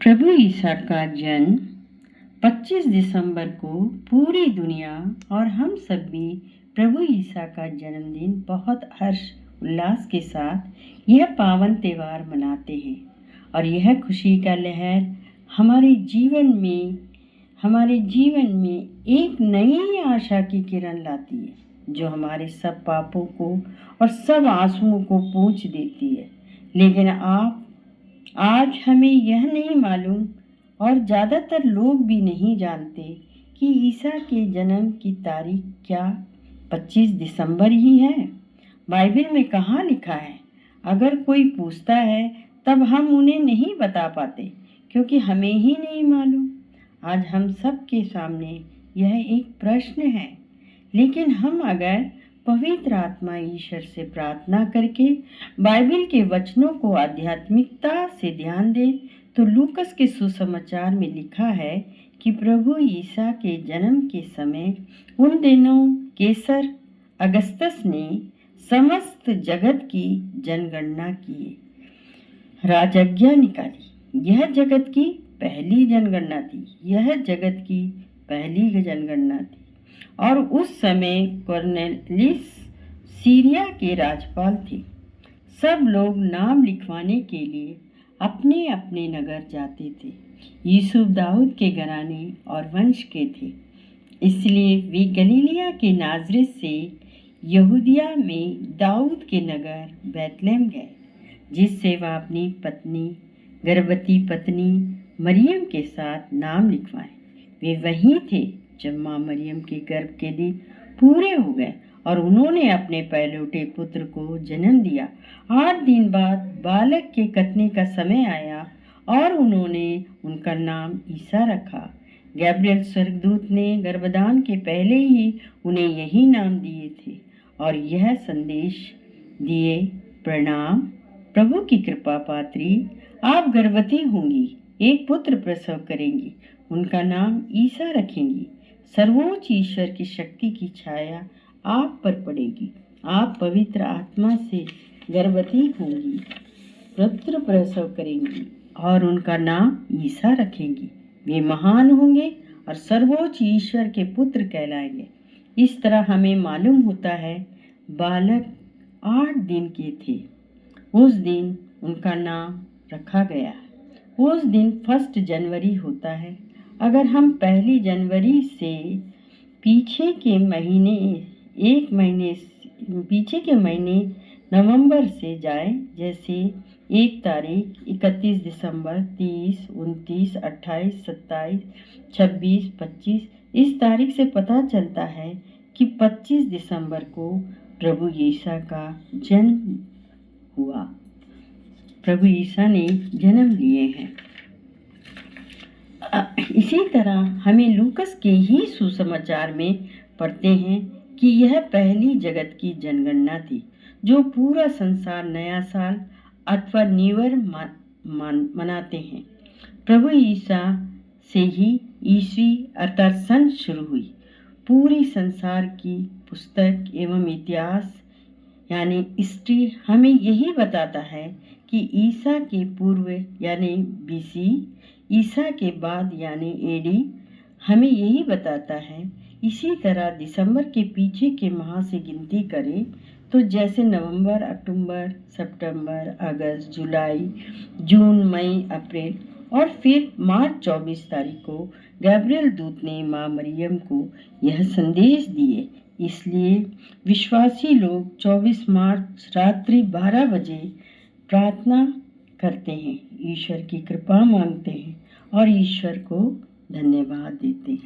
प्रभु ईसा का जन्म 25 दिसंबर को पूरी दुनिया और हम सब भी प्रभु ईसा का जन्मदिन बहुत हर्ष उल्लास के साथ यह पावन त्यौहार मनाते हैं। और यह खुशी का लहर हमारे जीवन में एक नई आशा की किरण लाती है, जो हमारे सब पापों को और सब आंसुओं को पोंछ देती है। लेकिन आज हमें यह नहीं मालूम और ज़्यादातर लोग भी नहीं जानते कि ईसा के जन्म की तारीख क्या 25 दिसंबर ही है। बाइबल में कहाँ लिखा है? अगर कोई पूछता है तब हम उन्हें नहीं बता पाते, क्योंकि हमें ही नहीं मालूम। आज हम सब के सामने यह एक प्रश्न है, लेकिन हम अगर पवित्र आत्मा ईश्वर से प्रार्थना करके बाइबल के वचनों को आध्यात्मिकता से ध्यान दें तो लूकस के सुसमाचार में लिखा है कि प्रभु ईसा के जन्म के समय उन दिनों कैसर अगस्तस ने समस्त जगत की जनगणना की राजज्ञा निकाली। यह जगत की पहली जनगणना थी। और उस समय कॉर्नेलियस सीरिया के राजपाल थे। सब लोग नाम लिखवाने के लिए अपने अपने नगर जाते थे। यूसुफ दाऊद के घराने और वंश के थे, इसलिए वे गलीलिया के नाजरेत से यहूदिया में दाऊद के नगर बैतलहम गए, जिससे वह अपनी गर्भवती पत्नी मरियम के साथ नाम लिखवाएं। वे वहीं थे जब माँ मरियम के गर्भ के दिन पूरे हो गए और उन्होंने अपने पहलौठे पुत्र को जन्म दिया। 8 दिन बाद बालक के कटने का समय आया और उन्होंने उनका नाम ईसा रखा। गैब्रियल स्वर्गदूत ने गर्भधान के पहले ही उन्हें यही नाम दिए थे और यह संदेश दिए, प्रणाम, प्रभु की कृपा पात्री, आप गर्भवती होंगी, एक पुत्र प्रसव करेंगी, उनका नाम ईसा रखेंगी। सर्वोच्च ईश्वर की शक्ति की छाया आप पर पड़ेगी। आप पवित्र आत्मा से गर्भवती होंगी, पुत्र प्रसव करेंगी और उनका नाम ईसा रखेंगी। वे महान होंगे और सर्वोच्च ईश्वर के पुत्र कहलाएंगे। इस तरह हमें मालूम होता है बालक 8 दिन के थे। उस दिन उनका नाम रखा गया। उस दिन 1 जनवरी होता है। अगर हम 1 जनवरी से पीछे के महीने नवंबर से जाए, जैसे 1 तारीख, 31 दिसंबर, 30, 29, 28, 27, 26, 25, इस तारीख से पता चलता है कि 25 दिसंबर को प्रभु ईसा का जन्म हुआ। प्रभु ईसा ने जन्म लिए हैं। इसी तरह हमें लूकस के ही सुसमाचार में पढ़ते हैं कि यह पहली जगत की जनगणना थी, जो पूरा संसार नया साल अथवा न्यू ईयर मनाते हैं। प्रभु ईसा से ही ईस्वी अर्थात सन शुरू हुई। पूरी संसार की पुस्तक एवं इतिहास यानी हिस्ट्री हमें यही बताता है कि ईसा के पूर्व यानी BC, ईसा के बाद यानी AD हमें यही बताता है। इसी तरह दिसंबर के पीछे के माह से गिनती करें तो जैसे नवंबर, अक्टूबर, सितंबर, अगस्त, जुलाई, जून, मई, अप्रैल और फिर मार्च 24 तारीख को गैब्रियल दूत ने माँ मरियम को यह संदेश दिए। इसलिए विश्वासी लोग 24 मार्च रात्रि 12 बजे प्रार्थना करते हैं, ईश्वर की कृपा मांगते हैं और ईश्वर को धन्यवाद देते हैं।